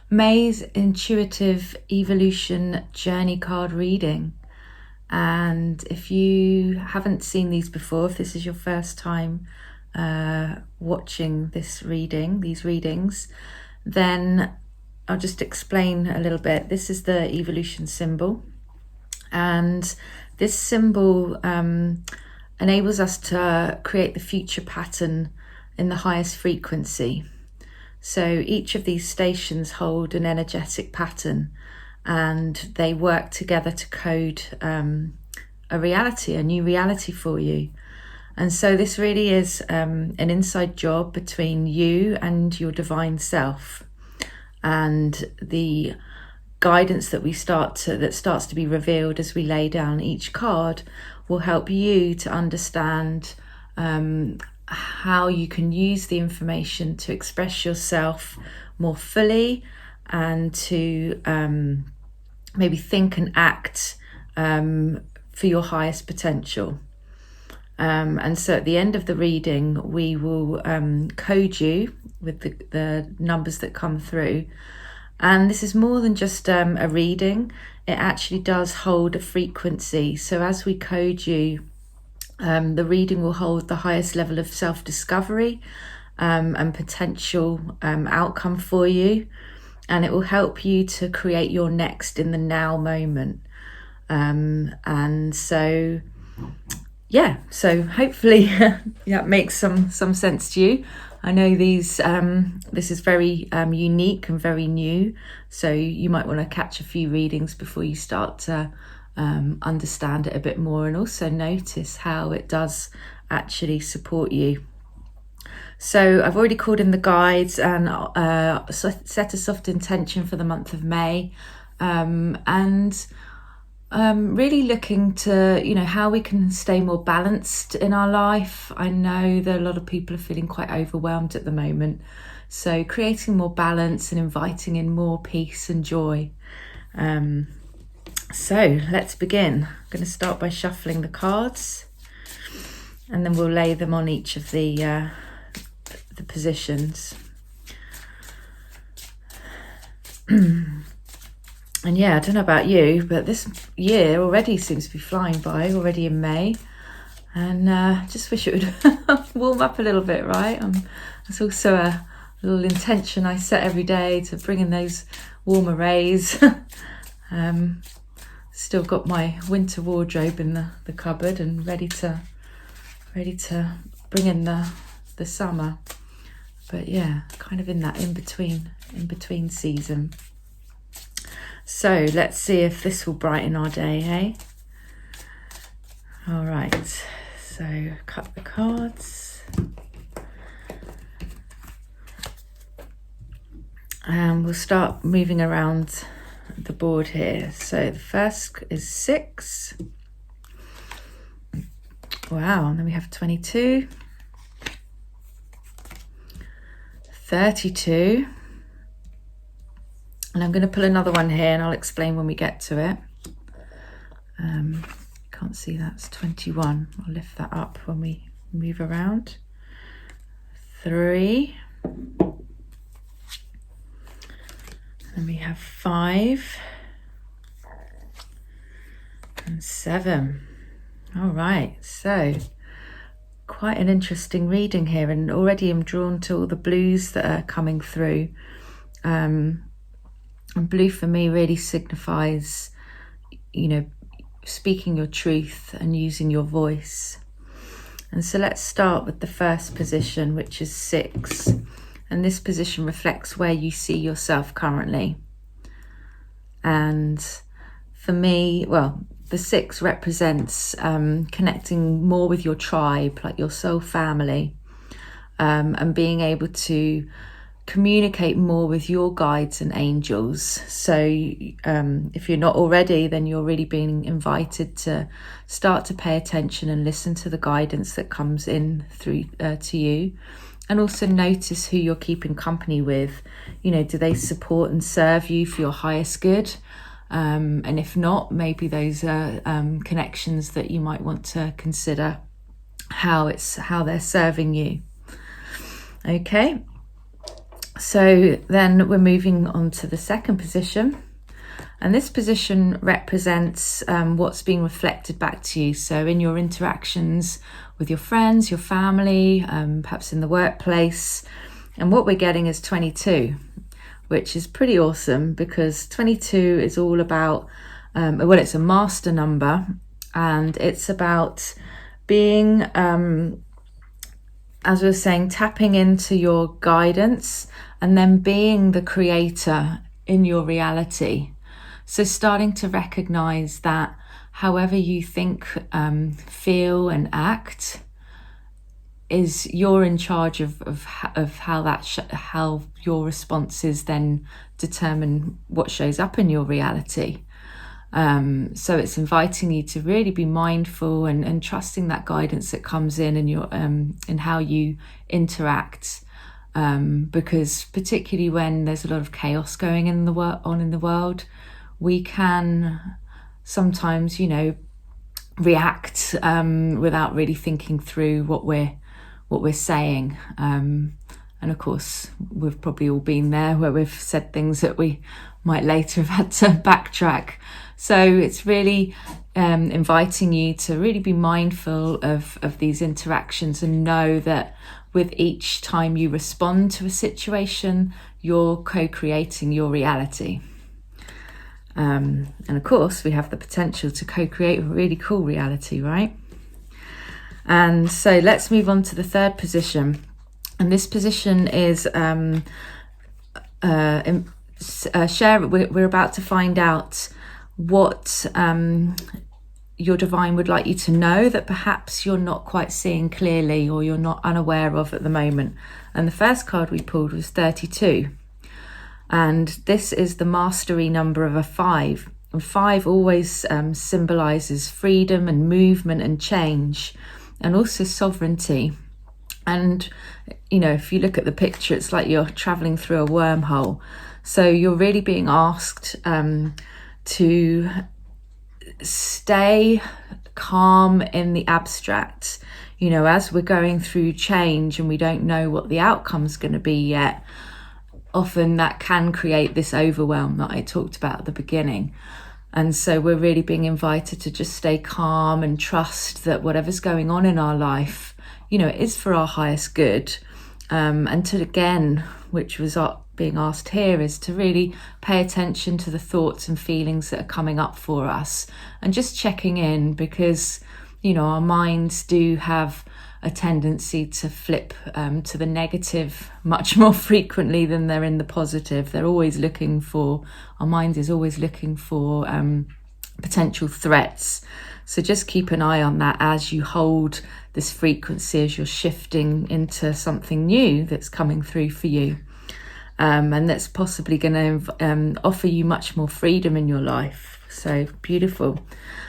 May's intuitive evolution journey card reading. And if you haven't seen these before, if this is your first time watching these readings, then I'll just explain a little bit. This is the evolution symbol, and this symbol enables us to create the future pattern in the highest frequency. So each of these stations hold an energetic pattern, and they work together to code a new reality for you. And so this really is an inside job between you and your divine self, and the guidance that starts to be revealed as we lay down each card will help you to understand how you can use the information to express yourself more fully, and to maybe think and act for your highest potential. And so at the end of the reading, we will code you with the numbers that come through. And this is more than just a reading. It actually does hold a frequency. So as we code you, the reading will hold the highest level of self-discovery and potential outcome for you. And it will help you to create your next in the now moment. And so, so hopefully that makes some sense to you. I know this is very unique and very new, so you might want to catch a few readings before you start to understand it a bit more, and also notice how it does actually support you. So I've already called in the guides and set a soft intention for the month of May, and really looking to, how we can stay more balanced in our life. I know that a lot of people are feeling quite overwhelmed at the moment. So creating more balance and inviting in more peace and joy. So let's begin. I'm going to start by shuffling the cards, and then we'll lay them on each of the positions. And I don't know about you, but this year already seems to be flying by, already in May. And just wish it would warm up a little bit, right? It's also a little intention I set every day to bring in those warmer rays. Still got my winter wardrobe in the cupboard and ready to bring in the summer. But kind of in that in between season. So let's see if this will brighten our day, hey? All right, so cut the cards. And we'll start moving around the board here. So the first is 6. Wow, and then we have 22. 32. And I'm going to pull another one here, and I'll explain when we get to it. Can't see that's 21. I'll lift that up when we move around. 3. And we have 5. And 7. All right, so quite an interesting reading here, and already I'm drawn to all the blues that are coming through. And blue for me really signifies, speaking your truth and using your voice. And so let's start with the first position, which is 6. And this position reflects where you see yourself currently. And for me, the 6 represents connecting more with your tribe, like your soul family, and being able to communicate more with your guides and angels. So if you're not already, then you're really being invited to start to pay attention and listen to the guidance that comes in through to you, and also notice who you're keeping company with. Do they support and serve you for your highest good? And if not, maybe those are connections that you might want to consider how they're serving you. Okay. So then we're moving on to the second position. And this position represents what's being reflected back to you. So in your interactions with your friends, your family, perhaps in the workplace. And what we're getting is 22, which is pretty awesome because 22 is all about, it's a master number, and it's about being, as we were saying, tapping into your guidance and then being the creator in your reality. So starting to recognize that however you think, feel and act, is you're in charge of how your responses then determine what shows up in your reality. So it's inviting you to really be mindful and trusting that guidance that comes in your in how you interact. Because particularly when there's a lot of chaos going in the world, we can sometimes, react without really thinking through what we're saying. And of course, we've probably all been there where we've said things that we might later have had to backtrack. So it's really inviting you to really be mindful of these interactions and know that with each time you respond to a situation, you're co-creating your reality. And of course, we have the potential to co-create a really cool reality, right? And so let's move on to the third position. And this position is we're about to find out what your divine would like you to know that perhaps you're not quite seeing clearly or you're not unaware of at the moment. And the first card we pulled was 32. And this is the mastery number of a 5. And 5 always symbolizes freedom and movement and change, and also sovereignty. And, if you look at the picture, it's like you're traveling through a wormhole. So you're really being asked to stay calm in the abstract. As we're going through change and we don't know what the outcome's going to be yet, often that can create this overwhelm that I talked about at the beginning. And so we're really being invited to just stay calm and trust that whatever's going on in our life, it is for our highest good. And to, again, which was being asked here, is to really pay attention to the thoughts and feelings that are coming up for us and just checking in, because, our minds do have a tendency to flip to the negative much more frequently than they're in the positive. Our mind is always looking for potential threats. So just keep an eye on that as you hold this frequency, as you're shifting into something new that's coming through for you. And that's possibly going to offer you much more freedom in your life. So beautiful.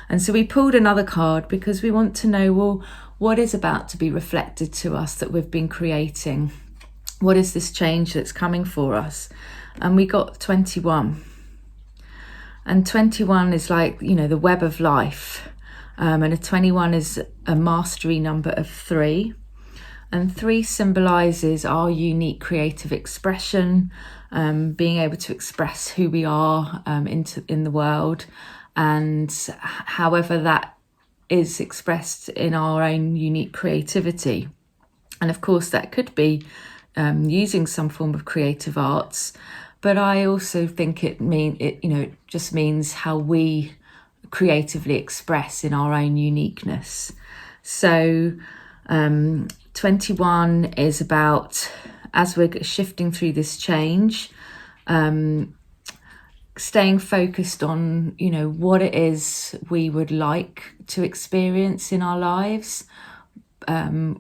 And so we pulled another card because we want to know, well, what is about to be reflected to us that we've been creating? What is this change that's coming for us? And we got 21. And 21 is like, the web of life. And a 21 is a mastery number of 3. And 3 symbolizes our unique creative expression, being able to express who we are in the world, and however that is expressed in our own unique creativity. And of course, that could be using some form of creative arts, but I also think it just means how we creatively express in our own uniqueness. So 21 is about, as we're shifting through this change, staying focused on, what it is we would like to experience in our lives, what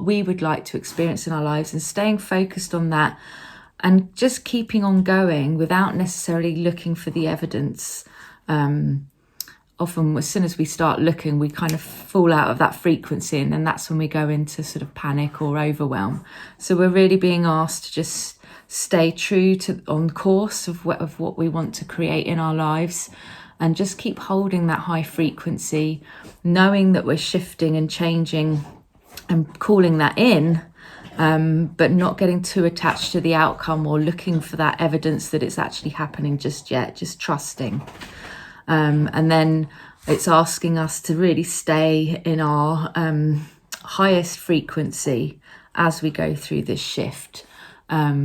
we would like to experience in our lives, and staying focused on that and just keeping on going without necessarily looking for the evidence. Often as soon as we start looking, we kind of fall out of that frequency, and then that's when we go into sort of panic or overwhelm. So we're really being asked to just stay true on course of what we want to create in our lives, and just keep holding that high frequency, knowing that we're shifting and changing and calling that in, but not getting too attached to the outcome or looking for that evidence that it's actually happening just yet, just trusting. And then it's asking us to really stay in our highest frequency as we go through this shift,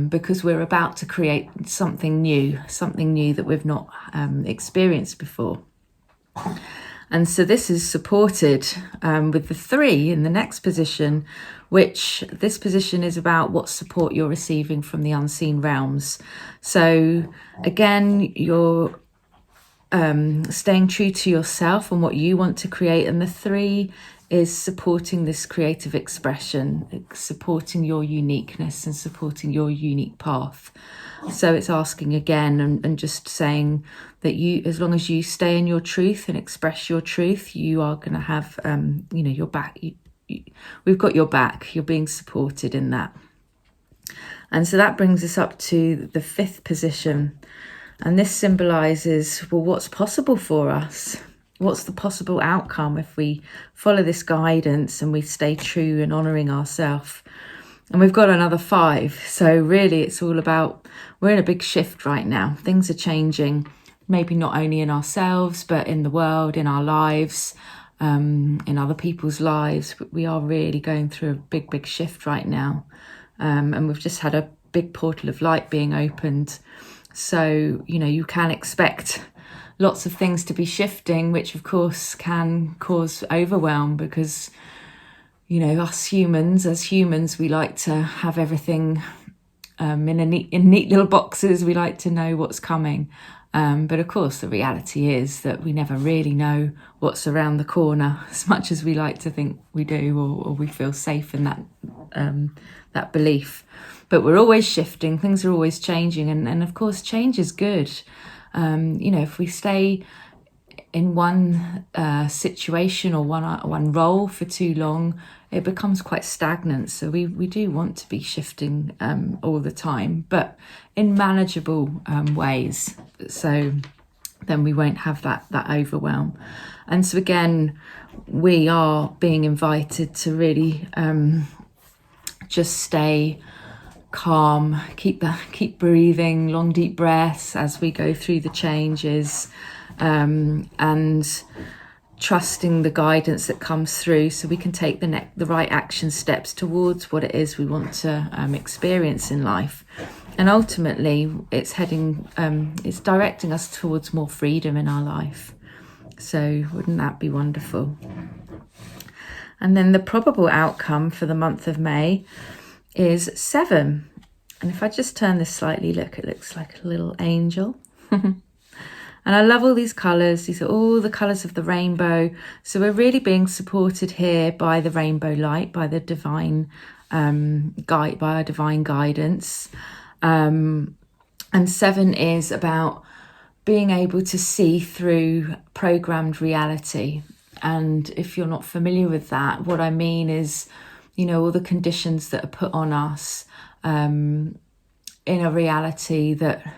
because we're about to create something new that we've not experienced before. And so this is supported with the 3 in the next position, which this position is about what support you're receiving from the unseen realms. So again, you're staying true to yourself and what you want to create. And the 3 is supporting this creative expression, supporting your uniqueness and supporting your unique path. So it's asking again and just saying that you, as long as you stay in your truth and express your truth, you are going to have, your back. We've got your back. You're being supported in that. And so that brings us up to the 5th position. And this symbolizes, well, what's possible for us? What's the possible outcome if we follow this guidance and we stay true and honoring ourselves? And we've got another 5. So really it's all about, we're in a big shift right now. Things are changing, maybe not only in ourselves, but in the world, in our lives, in other people's lives. We are really going through a big, big shift right now. And we've just had a big portal of light being opened. So, you can expect lots of things to be shifting, which of course can cause overwhelm because, us humans, as humans, we like to have everything in neat little boxes. We like to know what's coming. But of course, the reality is that we never really know what's around the corner as much as we like to think we do, or we feel safe in that belief. But we're always shifting, things are always changing, and of course change is good. If we stay in one situation or one role for too long, it becomes quite stagnant. So we do want to be shifting all the time, but in manageable ways. So then we won't have that overwhelm. And so again, we are being invited to really just stay calm, keep breathing, long deep breaths as we go through the changes, and trusting the guidance that comes through, so we can take the right action steps towards what it is we want to experience in life. And ultimately, it's directing us towards more freedom in our life. So wouldn't that be wonderful? And then the probable outcome for the month of May is 7. And if I just turn this slightly, look, it looks like a little angel. And I love all these colours. These are all the colours of the rainbow. So we're really being supported here by the rainbow light, by the divine by our divine guidance. And 7 is about being able to see through programmed reality. And if you're not familiar with that, what I mean is, all the conditions that are put on us in a reality that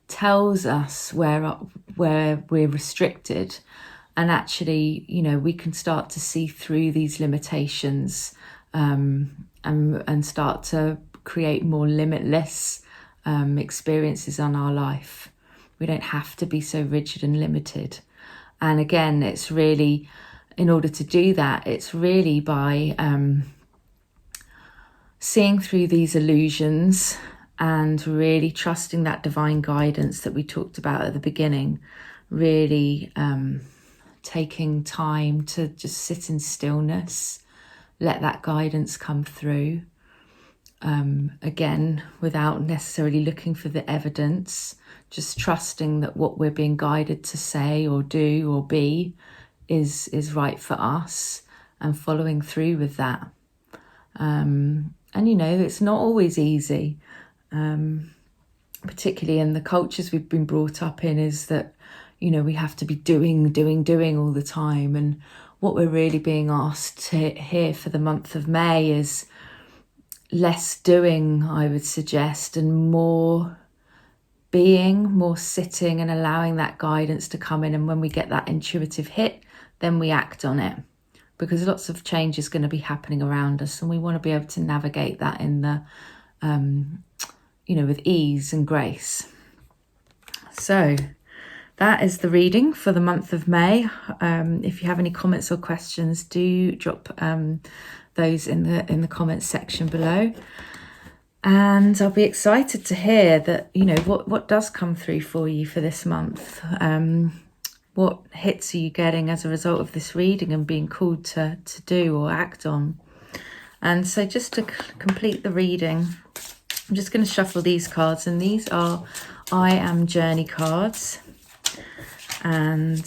tells us where we're restricted, and actually, we can start to see through these limitations and start to create more limitless experiences on our life. We don't have to be so rigid and limited. And again, it's really, in order to do that, it's really by seeing through these illusions and really trusting that divine guidance that we talked about at the beginning, really taking time to just sit in stillness, let that guidance come through. Again, without necessarily looking for the evidence, just trusting that what we're being guided to say or do or be is right for us, and following through with that. And it's not always easy, particularly in the cultures we've been brought up in, is that we have to be doing all the time. And what we're really being asked here for the month of May is less doing, I would suggest, and more being, more sitting and allowing that guidance to come in. And when we get that intuitive hit, then we act on it. because lots of change is going to be happening around us, and we want to be able to navigate that in the, with ease and grace. So that is the reading for the month of May. If you have any comments or questions, do drop those in the comments section below. And I'll be excited to hear that, what does come through for you for this month. What hits are you getting as a result of this reading and being called to do or act on? And so just to complete the reading, I'm just going to shuffle these cards, and these are I Am Journey cards. And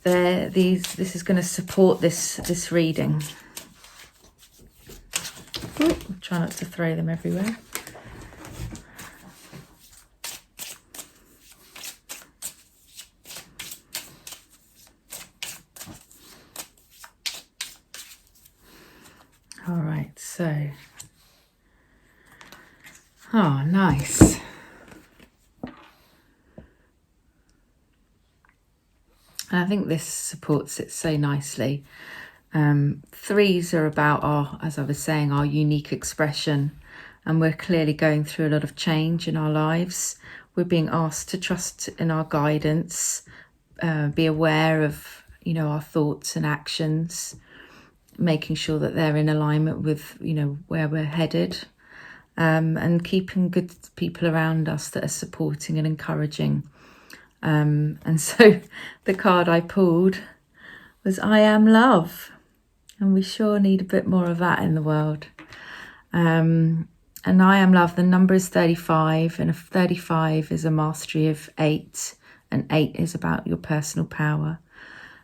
this is going to support this reading. Ooh, try not to throw them everywhere. All right, so, nice. And I think this supports it so nicely. Threes are about as I was saying, our unique expression, and we're clearly going through a lot of change in our lives. We're being asked to trust in our guidance, be aware of, our thoughts and actions, making sure that they're in alignment with, where we're headed, and keeping good people around us that are supporting and encouraging. And so the card I pulled was I Am Love. And we sure need a bit more of that in the world. And I Am Love, the number is 35, and 35 is a mastery of 8, and 8 is about your personal power.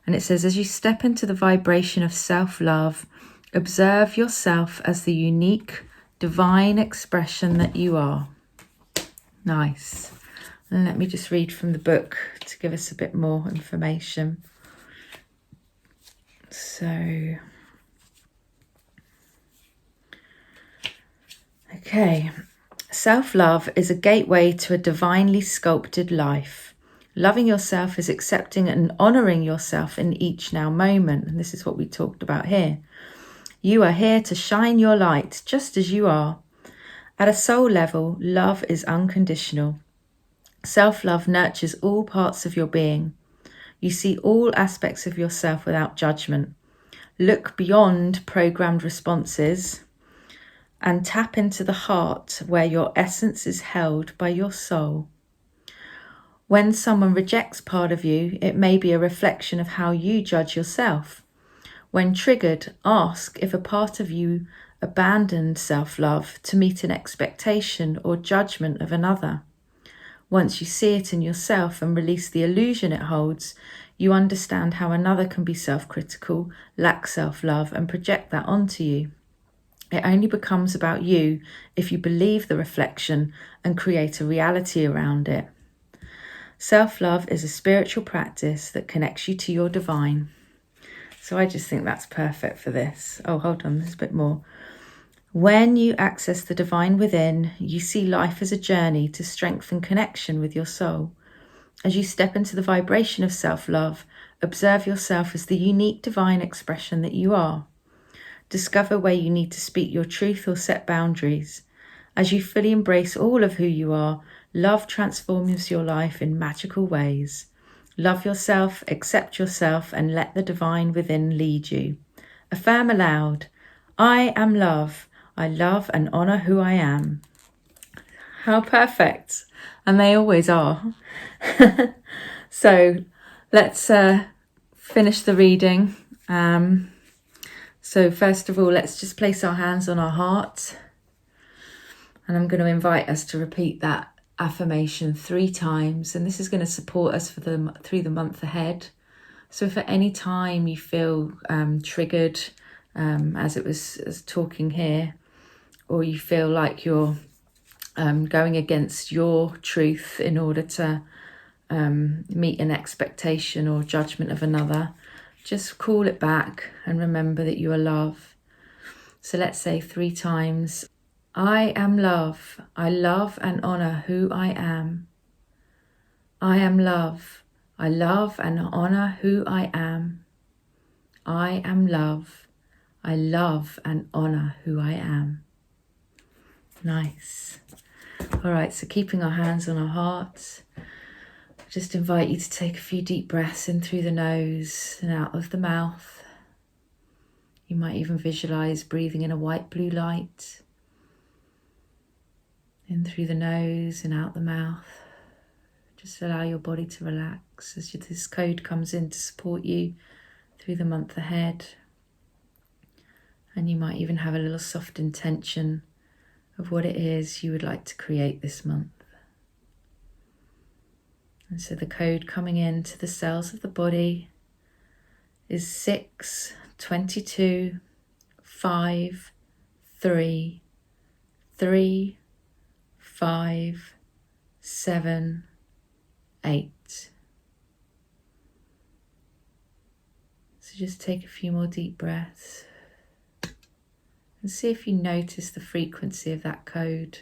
And it says, as you step into the vibration of self-love, observe yourself as the unique, divine expression that you are. Nice. And let me just read from the book to give us a bit more information. So, okay. Self-love is a gateway to a divinely sculpted life. Loving yourself is accepting and honouring yourself in each now moment. And this is what we talked about here. You are here to shine your light just as you are. At a soul level, love is unconditional. Self-love nurtures all parts of your being. You see all aspects of yourself without judgment. Look beyond programmed responses and tap into the heart where your essence is held by your soul. When someone rejects part of you, it may be a reflection of how you judge yourself. When triggered, ask if a part of you abandoned self-love to meet an expectation or judgment of another. Once you see it in yourself and release the illusion it holds, you understand how another can be self-critical, lack self-love, and project that onto you. It only becomes about you if you believe the reflection and create a reality around it. Self-love is a spiritual practice that connects you to your divine. So I just think that's perfect for this. Oh, hold on, there's a bit more. When you access the divine within, you see life as a journey to strengthen connection with your soul. As you step into the vibration of self-love, observe yourself as the unique divine expression that you are. Discover where you need to speak your truth or set boundaries. As you fully embrace all of who you are, love transforms your life in magical ways. Love yourself, accept yourself, and let the divine within lead you. Affirm aloud, I am love. I love and honour who I am. How perfect. And they always are. So let's finish the reading. So first of all, let's just place our hands on our heart. And I'm going to invite us to repeat that affirmation 3 times. And this is going to support us through the month ahead. So if at any time you feel triggered, as it was talking here, or you feel like you're going against your truth in order to meet an expectation or judgment of another, just call it back and remember that you are love. So let's say 3 times, I am love. I love and honour who I am. I am love. I love and honor who I am. I am love. I love and honor who I am. Nice. All right, so keeping our hands on our hearts, I just invite you to take a few deep breaths in through the nose and out of the mouth. You might even visualize breathing in a white blue light. In through the nose and out the mouth. Just allow your body to relax as this code comes in to support you through the month ahead. And you might even have a little soft intention of what it is you would like to create this month. And so the code coming into the cells of the body is 6, 22, 5, 3, 3, 5, 7, 8. So just take a few more deep breaths and see if you notice the frequency of that code.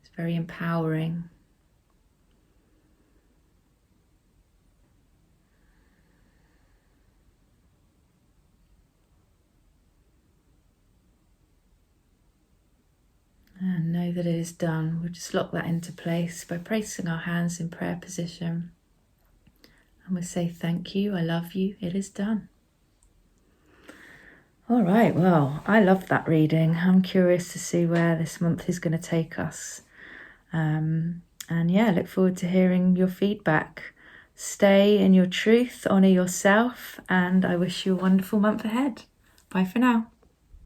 It's very empowering. And know that it is done. We'll just lock that into place by placing our hands in prayer position. And we'll say, thank you, I love you, it is done. All right, well, I loved that reading. I'm curious to see where this month is going to take us. And yeah, look forward to hearing your feedback. Stay in your truth, honour yourself, and I wish you a wonderful month ahead. Bye for now.